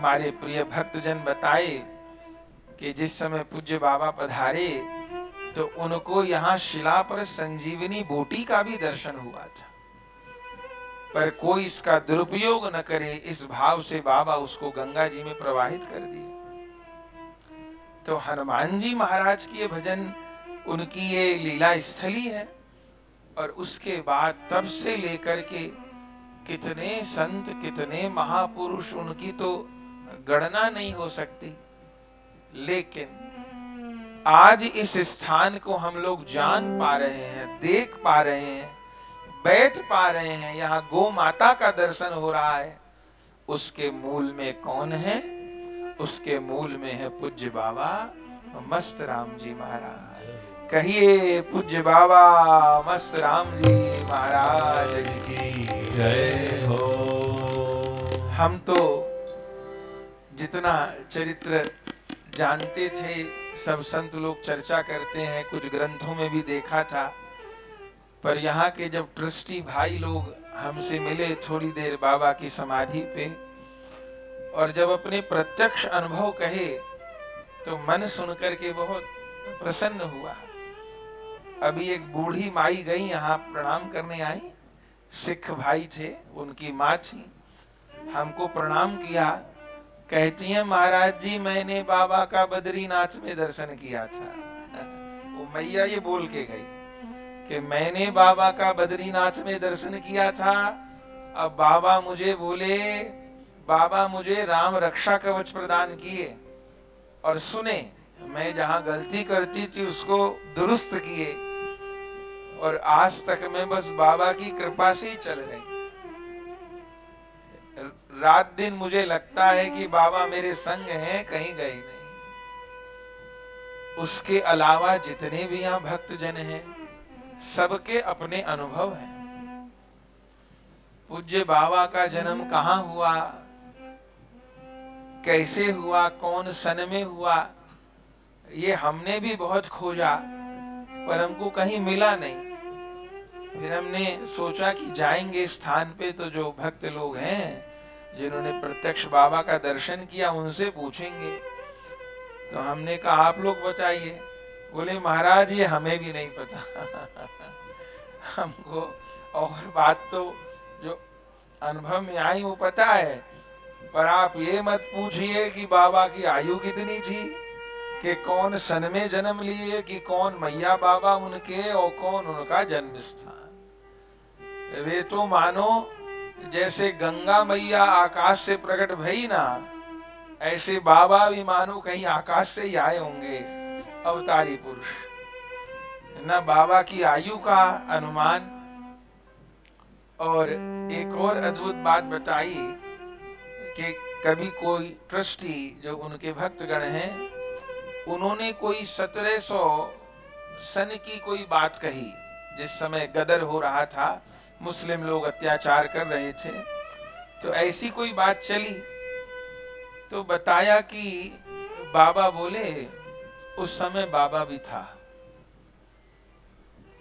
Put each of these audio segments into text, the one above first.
हमारे प्रिय भक्तजन बताए कि जिस समय पूज्य बाबा पधारे तो उनको यहाँ शिला पर संजीवनी बूटी का भी दर्शन हुआ था, पर कोई इसका दुरुपयोग न करे इस भाव से बाबा उसको गंगा जी में प्रवाहित कर दिए। तो हनुमान जी महाराज की ये भजन, उनकी ये लीला स्थली है। और उसके बाद तब से लेकर के कितने संत, कितने महापुरुष, उनकी तो गणना नहीं हो सकती। लेकिन आज इस स्थान को हम लोग जान पा रहे हैं, देख पा रहे हैं, बैठ पा रहे हैं, यहाँ गौ माता का दर्शन हो रहा है। उसके मूल में कौन है? उसके मूल में है पूज्य बाबा मस्त राम जी महाराज। कहिए पूज्य बाबा मस्त राम जी महाराज की जय हो। हम तो जितना चरित्र जानते थे, सब संत लोग चर्चा करते हैं, कुछ ग्रंथों में भी देखा था, पर यहाँ के जब ट्रस्टी भाई लोग हमसे मिले थोड़ी देर बाबा की समाधि पे, और जब अपने प्रत्यक्ष अनुभव कहे तो मन सुनकर के बहुत प्रसन्न हुआ। अभी एक बूढ़ी माई गई, यहाँ प्रणाम करने आई, सिख भाई थे, उनकी माँ थी, हमको प्रणाम किया। कहती हैं महाराज जी मैंने बाबा का बद्रीनाथ में दर्शन किया था। वो मैया ये बोल के गई कि मैंने बाबा का बद्रीनाथ में दर्शन किया था। अब बाबा मुझे बोले, बाबा मुझे राम रक्षा कवच प्रदान किए और सुने, मैं जहां गलती करती थी उसको दुरुस्त किए, और आज तक मैं बस बाबा की कृपा से ही चल रही। रात दिन मुझे लगता है कि बाबा मेरे संग हैं, कहीं गए नहीं। उसके अलावा जितने भी यहाँ भक्त जन हैं, सबके अपने अनुभव हैं। पूज्य बाबा का जन्म कहाँ हुआ, कैसे हुआ, कौन सन में हुआ, ये हमने भी बहुत खोजा, पर हमको कहीं मिला नहीं। फिर हमने सोचा कि जाएंगे स्थान पे तो जो भक्त लोग हैं जिन्होंने प्रत्यक्ष बाबा का दर्शन किया उनसे पूछेंगे। तो हमने कहा आप लोग बताइए। बोले महाराज ये हमें भी नहीं पता। हमको और बात तो जो अनुभव में आई वो पता है, पर आप ये मत पूछिए कि बाबा की आयु कितनी थी, कि कौन सन में जन्म लिए, कि कौन मैया बाबा उनके और कौन उनका जन्म स्थान। वे तो मानो जैसे गंगा मैया आकाश से प्रकट भई ना, ऐसे बाबा भी मानो कहीं आकाश से ही आए होंगे, अवतारी पुरुष। ना बाबा की आयु का अनुमान। और एक और अद्भुत बात बताई कि कभी कोई ट्रस्टी जो उनके भक्तगण हैं, उन्होंने कोई 1700 सन की कोई बात कही, जिस समय गदर हो रहा था, मुस्लिम लोग अत्याचार कर रहे थे, तो ऐसी कोई बात चली। तो बताया कि बाबा बोले उस समय बाबा भी था।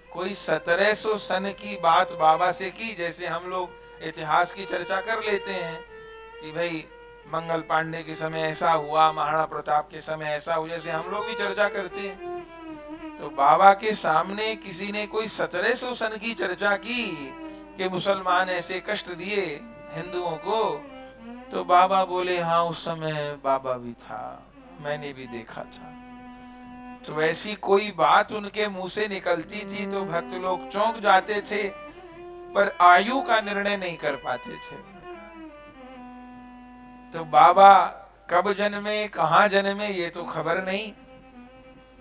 कोई 1700 सन की बात बाबा से की, जैसे हम लोग इतिहास की चर्चा कर लेते हैं कि भाई मंगल पांडे के समय ऐसा हुआ, महाराणा प्रताप के समय ऐसा हुआ, जैसे हम लोग भी चर्चा करते हैं। तो बाबा के सामने किसी ने कोई 1700 सन की चर्चा की कि मुसलमान ऐसे कष्ट दिए हिंदुओं को, तो बाबा बोले हाँ उस समय बाबा भी था, मैंने भी देखा था। तो ऐसी कोई बात उनके मुंह से निकलती थी तो भक्त लोग चौंक जाते थे, पर आयु का निर्णय नहीं कर पाते थे। तो बाबा कब जन्मे, कहां जन्मे, ये तो खबर नहीं,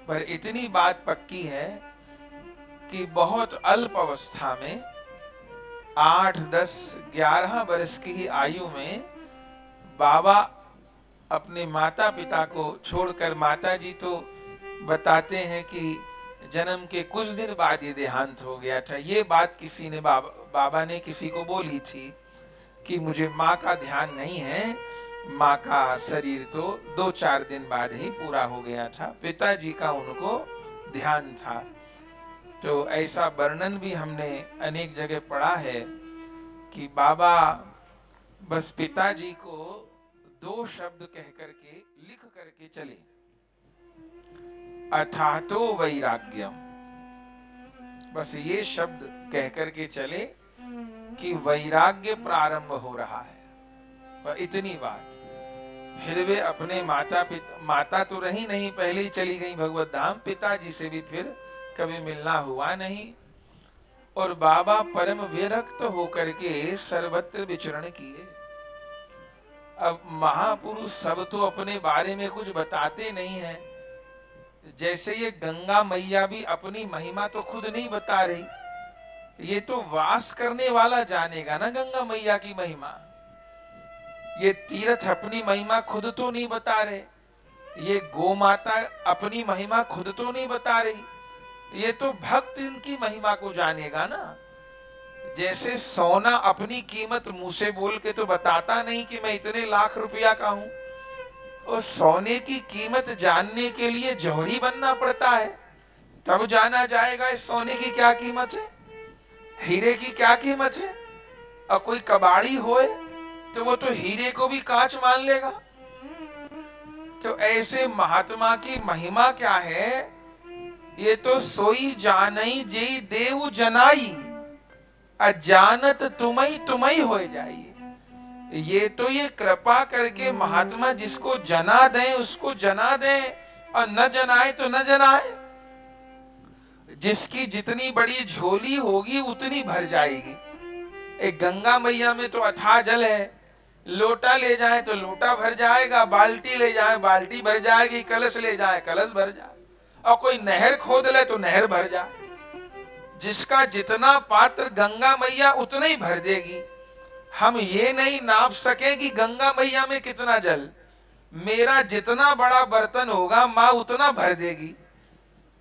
पर इतनी बात पक्की है कि बहुत अल्प अवस्था में 8, 10, 11 वर्ष की ही आयु में बाबा अपने माता पिता को छोड़कर, माता जी तो बताते हैं कि जन्म के कुछ दिन बाद ये देहांत हो गया था। ये बात किसी ने बाबा ने किसी को बोली थी कि मुझे माँ का ध्यान नहीं है, माँ का शरीर तो 2-4 दिन बाद ही पूरा हो गया था, पिताजी का उनको ध्यान था। तो ऐसा वर्णन भी हमने अनेक जगह पढ़ा है कि बाबा बस पिताजी को दो शब्द कह करके लिख करके चले, अथातो वैराग्यम। बस ये शब्द कह करके चले कि वैराग्य प्रारंभ हो रहा है, और इतनी बात। फिर वे अपने माता तो रही नहीं, पहले ही चली गई भगवत धाम, पिताजी से भी फिर कभी मिलना हुआ नहीं। और बाबा परम विरक्त होकर के सर्वत्र विचरण किए। अब महापुरुष सब तो अपने बारे में कुछ बताते नहीं हैं, जैसे ये गंगा मैया भी अपनी महिमा तो खुद नहीं बता रही, ये तो वास करने वाला जानेगा ना गंगा मैया की महिमा। ये तीर्थ अपनी महिमा खुद तो नहीं बता रहे, ये गो माता अपनी महिमा खुद तो नहीं बता रही, ये तो भक्त इनकी महिमा को जानेगा ना। जैसे सोना अपनी कीमत मुंह से बोल के तो बताता नहीं कि मैं इतने लाख रुपया का हूं, और सोने की कीमत जानने के लिए जौहरी बनना पड़ता है, तब जाना जाएगा इस सोने की क्या कीमत है, हीरे की क्या कीमत है। और कोई कबाड़ी होए तो वो तो हीरे को भी कांच मान लेगा। तो ऐसे महात्मा की महिमा क्या है, ये तो सोई जानई जे देव जनाई, अजानत तुम्ही तुम्ही हो जाइए। ये तो ये कृपा करके महात्मा जिसको जना दे उसको जना दे, और न जनाए तो न जनाए। जिसकी जितनी बड़ी झोली होगी उतनी भर जाएगी। एक गंगा मैया में तो अथाह जल है, लोटा ले जाए तो लोटा भर जाएगा, बाल्टी ले जाए बाल्टी भर जाएगी, कलश ले जाए कलश भर जाए, और कोई नहर खोद ले तो नहर भर जाए। जिसका जितना पात्र गंगा मैया उतना ही भर देगी। हम ये नहीं नाप सके कि गंगा मैया में कितना जल, मेरा जितना बड़ा बर्तन होगा माँ उतना भर देगी।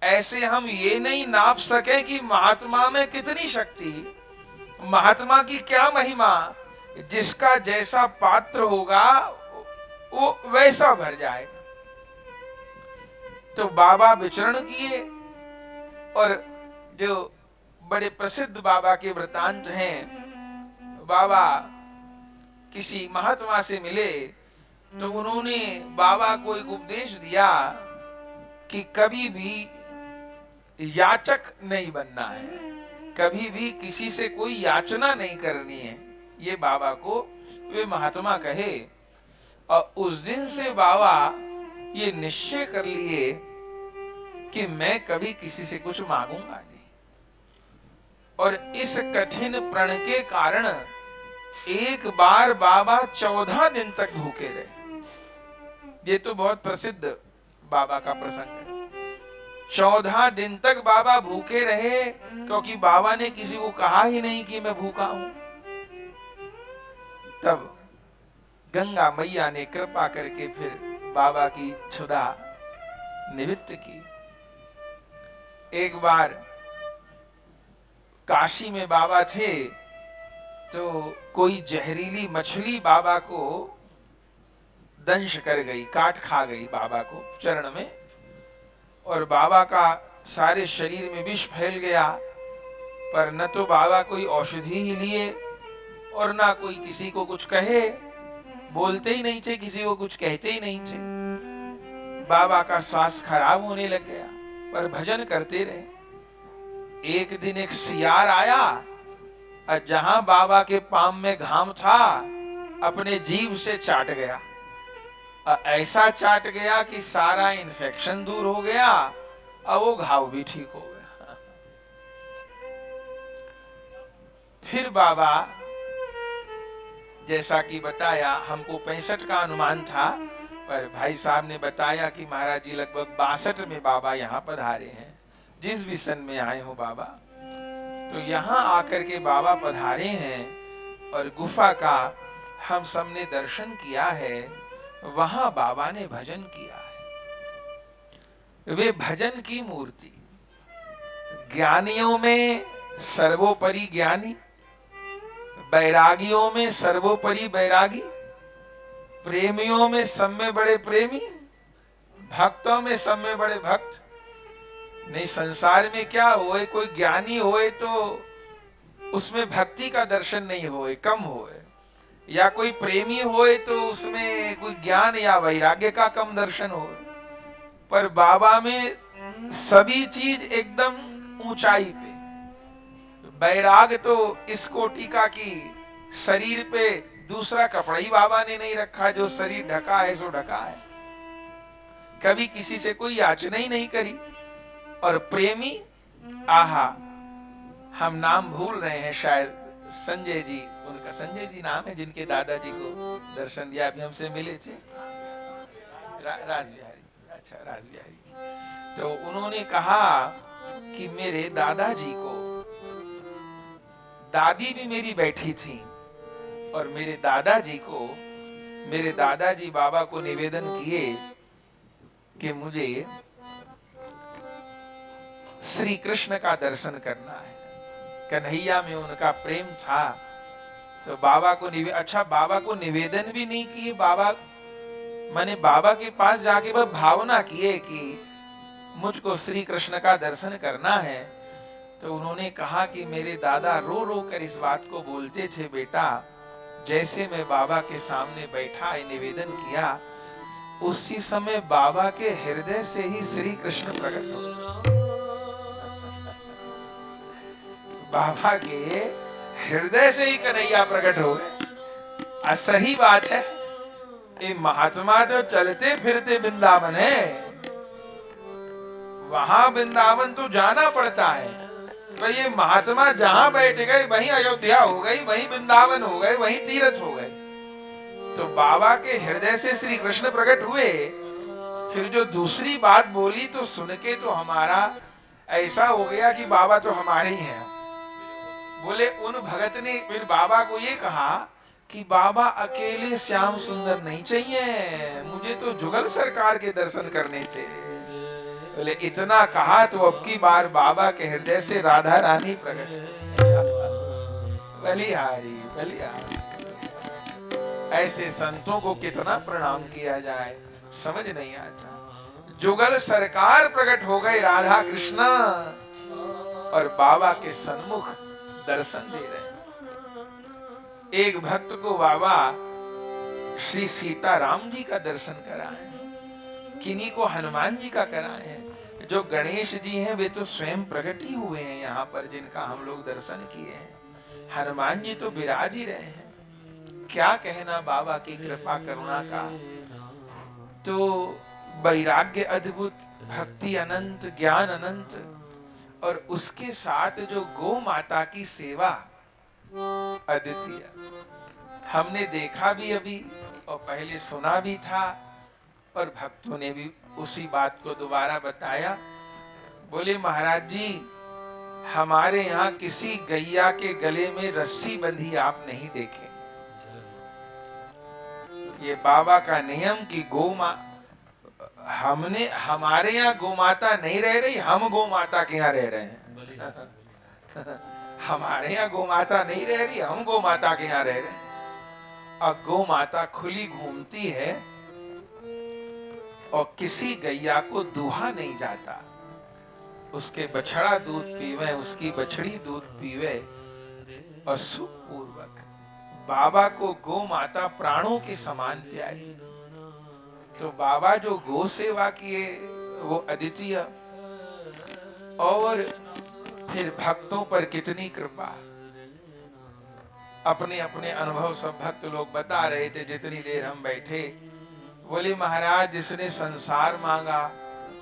ऐसे हम ये नहीं नाप सके कि महात्मा में कितनी शक्ति, महात्मा की क्या महिमा। जिसका जैसा पात्र होगा वो वैसा भर जाएगा। तो बाबा विचरण किए, और जो बड़े प्रसिद्ध बाबा के वृतांत हैं, बाबा किसी महात्मा से मिले तो उन्होंने बाबा को एक उपदेश दिया कि कभी भी याचक नहीं बनना है, कभी भी किसी से कोई याचना नहीं करनी है। ये बाबा को वे महात्मा कहे, और उस दिन से बाबा ये निश्चय कर लिए कि मैं कभी किसी से कुछ मांगूंगा नहीं। और इस कठिन प्रण के कारण एक बार बाबा 14 दिन तक भूखे रहे। ये तो बहुत प्रसिद्ध बाबा का प्रसंग है। 14 दिन तक बाबा भूखे रहे, क्योंकि बाबा ने किसी को कहा ही नहीं कि मैं भूखा हूं। तब गंगा मैया ने कृपा करके फिर बाबा की क्षुधा निवृत्त की। एक बार काशी में बाबा थे तो कोई जहरीली मछली बाबा को दंश कर गई, काट खा गई बाबा को चरण में, और बाबा का सारे शरीर में विष फैल गया। पर न तो बाबा कोई औषधि ही लिए और ना कोई किसी को कुछ कहे, बोलते ही नहीं थे, किसी को कुछ कहते ही नहीं थे। बाबा का स्वास्थ्य खराब होने लग गया, पर भजन करते रहे। एक दिन एक सियार आया, और जहां बाबा के पांव में घाम था अपने जीभ से चाट गया, और ऐसा चाट गया कि सारा इन्फेक्शन दूर हो गया और वो घाव भी ठीक हो गया। फिर बाबा जैसा कि बताया, हमको 65 का अनुमान था, पर भाई साहब ने बताया कि महाराज जी लगभग 62 में बाबा यहाँ पधारे हैं। जिस भी सन में आए हो बाबा, तो यहाँ आकर के बाबा पधारे हैं, और गुफा का हम सबने दर्शन किया है। वहां बाबा ने भजन किया है। वे भजन की मूर्ति, ज्ञानियों में सर्वोपरि ज्ञानी, बैरागियों में सर्वोपरि बैरागी, प्रेमियों में सब में बड़े प्रेमी, भक्तों में सब में बड़े भक्त। नहीं, संसार में क्या होए, कोई ज्ञानी होए तो उसमें भक्ति का दर्शन नहीं होए, कम होए। या कोई प्रेमी होए तो उसमें कोई ज्ञान या वैराग्य का कम दर्शन हो, पर बाबा में सभी चीज एकदम ऊंचाई पे। बैराग तो इस कोटि का कि शरीर पे दूसरा कपड़ा ही बाबा ने नहीं रखा, जो शरीर ढका है सो ढका है, कभी किसी से कोई याचना ही नहीं करी। और प्रेमी, आहा, हम नाम भूल रहे हैं शायद, संजय जी, उनका संजय जी नाम है जिनके दादाजी को दर्शन दिया, अभी हमसे मिले थे, राजबिहारी, अच्छा राजबिहारी जी। तो उन्होंने कहा कि मेरे दादाजी को, दादी भी मेरी बैठी थी, और मेरे दादाजी को, मेरे दादाजी बाबा को निवेदन किए कि मुझे श्री कृष्ण का दर्शन करना है। कन्हैया में उनका प्रेम था, तो बाबा को अच्छा, बाबा को निवेदन भी नहीं किए, बाबा माने बाबा के पास जाके वह भावना किए कि मुझको श्री कृष्ण का दर्शन करना है। तो उन्होंने कहा कि मेरे दादा रो रो कर इस बात को बोलते थे, बेटा जैसे मैं बाबा के सामने बैठा निवेदन किया, उसी समय बाबा के हृदय से ही श्री कृष्ण प्रकट हो। बाबा के हृदय से ही कन्हैया प्रकट हो गए। सही बात है, ये महात्मा जो चलते फिरते वृंदावन है, वहां वृंदावन तो जाना पड़ता है, तो ये महात्मा जहां बैठ गए वहीं अयोध्या हो गई, वहीं वृंदावन हो गए, वहीं तीर्थ हो गए। तो बाबा के हृदय से श्री कृष्ण प्रकट हुए। फिर जो दूसरी बात बोली तो सुन के तो हमारा ऐसा हो गया कि बाबा तो हमारे ही हैं। बोले उन भगत ने फिर बाबा को ये कहा कि बाबा अकेले श्याम सुंदर नहीं चाहिए, मुझे तो जुगल सरकार के दर्शन करने थे। बोले इतना कहा तो अब की बार बाबा के हृदय से राधा रानी प्रकट। बलिहारी बलिहारी, ऐसे संतों को कितना प्रणाम किया जाए, समझ नहीं आता। जुगल सरकार प्रकट हो गए राधा कृष्णा, और बाबा के सन्मुख दर्शन दे रहे। एक भक्त को बाबा श्री सीताराम जी का दर्शन कराए, किन्हीं को हनुमान जी का कराए हैं। जो गणेश जी हैं वे तो स्वयं प्रकट ही हुए हैं यहाँ पर, जिनका हम लोग दर्शन किए हैं। हनुमान जी तो विराज ही रहे हैं। क्या कहना बाबा की कृपा करुणा का। तो वैराग्य अद्भुत, भक्ति अनंत, ज्ञान अनंत, और उसके साथ जो गौ माता की सेवा अद्वितीय। हमने देखा भी अभी और पहले सुना भी था, और भक्तों ने भी उसी बात को दोबारा बताया। बोले महाराज जी, हमारे यहाँ किसी गैया के गले में रस्सी बंधी आप नहीं देखे। ये बाबा का नियम कि हमने, हमारे यहाँ गौ माता नहीं रह रही, हम गौ माता के यहाँ रह रहे हैं। हमारे यहाँ गौ माता नहीं रह रही, हम गौ माता के यहाँ रह रहे हैं। और गौ माता खुली घूमती है, और किसी गैया को दूहा नहीं जाता। उसके बछड़ा दूध पीवे, उसकी बछड़ी दूध पीवे, और सुखपूर्वक। बाबा को गौ माता प्राणों के समान प्यारी। तो बाबा जो गौ सेवा किए वो अद्वितीय, और फिर भक्तों पर कितनी कृपा। अपने अपने अनुभव सब भक्त लोग बता रहे थे जितनी देर हम बैठे। बोले महाराज, जिसने संसार मांगा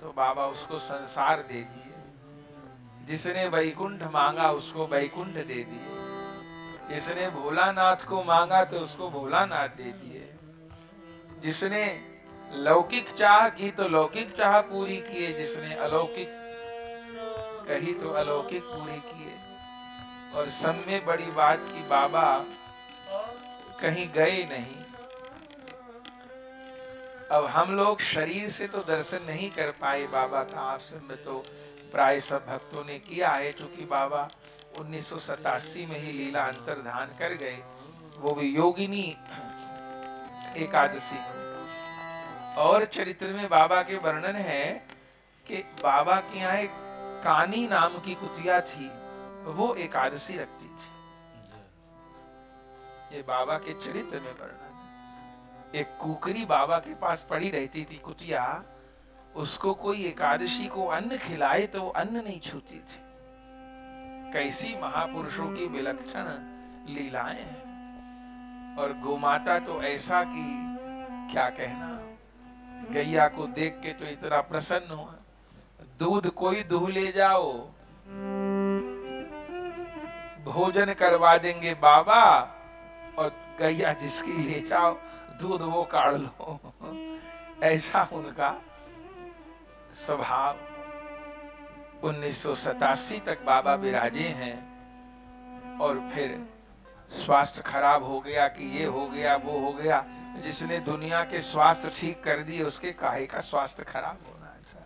तो बाबा उसको संसार दे दिए, जिसने वैकुंठ मांगा उसको वैकुंठ दे दिए, जिसने भोलानाथ को मांगा तो उसको भोलानाथ दे दिए, जिसने लौकिक चाह की तो लौकिक चाह पूरी किए, जिसने अलौकिक कही तो अलौकिक पूरी किए। और सब में बड़ी बात की बाबा कहीं गए नहीं। अब हम लोग शरीर से तो दर्शन नहीं कर पाए बाबा का, आश्रम में तो प्राय सब भक्तों ने किया है, क्योंकि बाबा 1987 में ही लीला अंतर्धान कर गए, वो भी योगिनी एकादशी। और चरित्र में बाबा के वर्णन है कि बाबा के यहाँ एक कानी नाम की कुतिया थी, वो एकादशी रखती थी। ये बाबा के चरित्र में वर्णन। एक कुकरी बाबा के पास पड़ी रहती थी, कुटिया। उसको कोई एकादशी को अन्न खिलाए तो वो अन्न नहीं छूती थी। कैसी महापुरुषों की विलक्षण लीलाएं हैं। और गोमाता तो ऐसा कि क्या कहना, गैया को देख के तो इतना प्रसन्न हुआ। दूध कोई दूह ले जाओ, भोजन करवा देंगे बाबा, और गैया जिसकी ले जाओ दूध वो काढ़ लो। ऐसा उनका स्वभाव। 1987 तक बाबा विराजे हैं। और फिर स्वास्थ्य खराब हो गया कि ये हो गया वो हो गया। जिसने दुनिया के स्वास्थ्य ठीक कर दिए उसके काहे का स्वास्थ्य खराब होना था।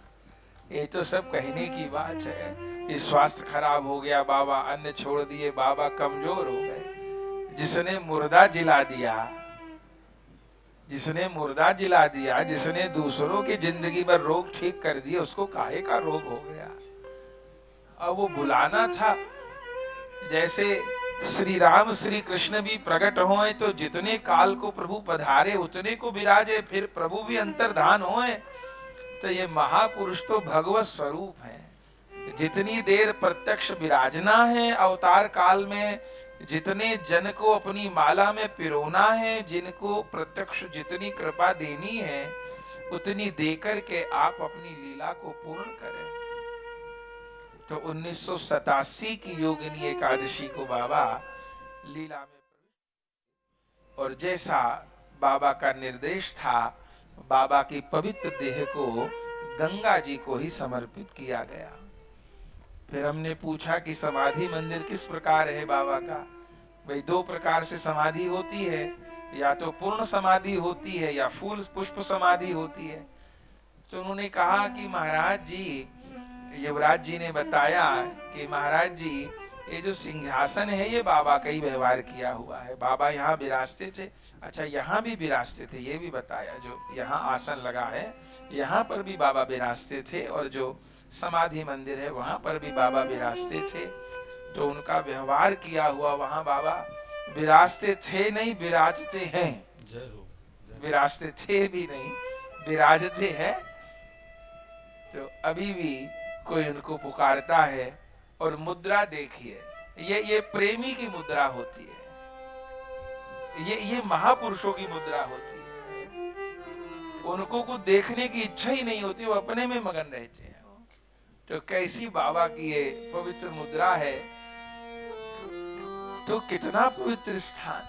ये तो सब कहने की बात है कि स्वास्थ्य खराब हो गया, बाबा अन्न छोड़ दिए, बाबा कमजोर हो गए। जिसने मुर्दा जिला दिया, जिसने मुर्दा जिला दिया, जिसने दूसरों की जिंदगी भर रोग ठीक कर दिए, उसको काहे का रोग हो गया। अब वो बुलाना था। जैसे श्री राम श्री कृष्ण भी प्रकट होए तो जितने काल को प्रभु पधारे उतने को विराजे, फिर प्रभु भी अंतर्धान होए। तो ये महापुरुष तो भगवत स्वरूप है। जितनी देर प्रत्यक्ष विराजना है अवतार काल में, जितने जन को अपनी माला में पिरोना है, जिनको प्रत्यक्ष जितनी कृपा देनी है उतनी देकर के आप अपनी लीला को पूर्ण करें। तो 1987 की योगिनी एकादशी को बाबा लीला में, और जैसा बाबा का निर्देश था, बाबा की पवित्र देह को गंगा जी को ही समर्पित किया गया। फिर हमने पूछा कि समाधि मंदिर किस प्रकार है बाबा का। भाई 2 प्रकार से समाधि होती है, या तो पूर्ण समाधि होती है या फूल पुष्प समाधि होती है। तो उन्होंने कहा कि महाराज जी, युवराज जी ने बताया कि महाराज जी ये जो सिंहासन है ये बाबा का ही व्यवहार किया हुआ है। बाबा यहाँ विराजते थे। अच्छा, यहाँ भी विराजते थे, ये भी बताया। जो यहाँ आसन लगा है यहाँ पर भी बाबा विराजते थे, और जो समाधि मंदिर है वहां पर भी बाबा विराजते थे। तो उनका व्यवहार किया हुआ वहां बाबा विराजते थे नहीं, विराजते हैं। जय हो। विराजते थे भी नहीं, विराजते हैं। तो अभी भी कोई उनको पुकारता है। और मुद्रा देखिए, ये प्रेमी की मुद्रा होती है, ये महापुरुषों की मुद्रा होती है। उनको कुछ देखने की इच्छा ही नहीं होती, वो अपने में मगन रहते हैं। तो कैसी बाबा की ये पवित्र मुद्रा है। तो कितना पवित्र स्थान।